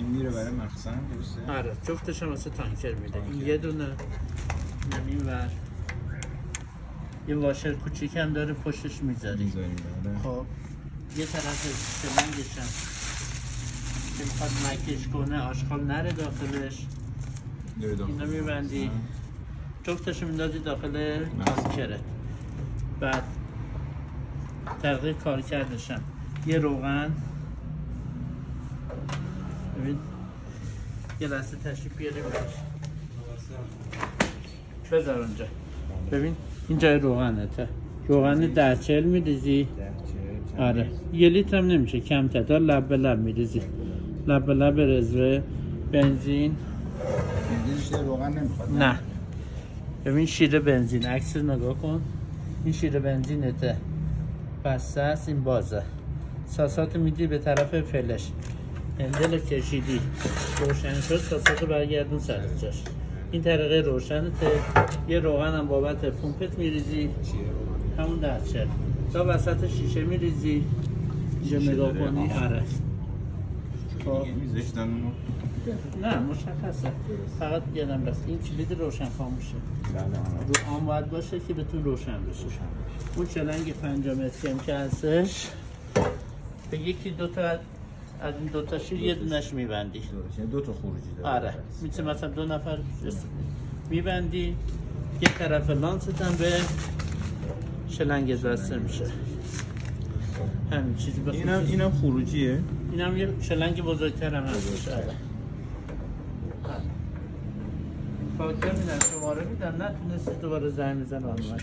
میره برای مخزن درسته؟ آره جفتش هم واسه تانکر میده. این یه دونه این ور یه واشر کوچیک هم داره پشتش میذاری. خب یه طرف شلنگش هم که میخواد مکش کنه آشغال نره داخلش اینا میبندی جفتش میندازی داخل تانکره. بعد طریق کار کردشم یه روغن ببین یه لحظه تشریف بیاریم بذار اونجا. ببین این جای روغنته. روغن 10-40 میریزی. آره 1 لیتر هم نمیشه کمتر تا لب به لب میریزی. لب به لب رزوه بنزین. بنزین روغن نمیخواد؟ نه ببین شیر بنزین عکس نگاه کن. این شیر بنزینته بسته است این بازه. ساسات میدی به طرف فلش هندل کشیدی روشن شد ساسات برگردون سر جاش. این طریقه روشنته. یه روغن هم بابت پمپت میریزی همون 10-40 تا وسط شیشه میریزی اینجا نگاه کنی. آره میزشتن اونو؟ نه مشخصه فقط یادم بس این کلید روشن خاموشه. رو آن باید باشه که بتون روشن بشه. اون چلنگ 5 متری هم که هستش به یکی 2 تا از این 2 تا شیر یه دونش میبندی. 2 تا خروجی داره. آره میتونه مثلا 2 نفر میبندی. یه طرف لانست هم به شلنگ دسته میشه. همین چیزی بخواد. اینم خروجیه. اینم یه شلنگ بزرگتر هم هست. فاکر میدن شماره میدن نتونستی دوباره زنگ میزن آنلاین.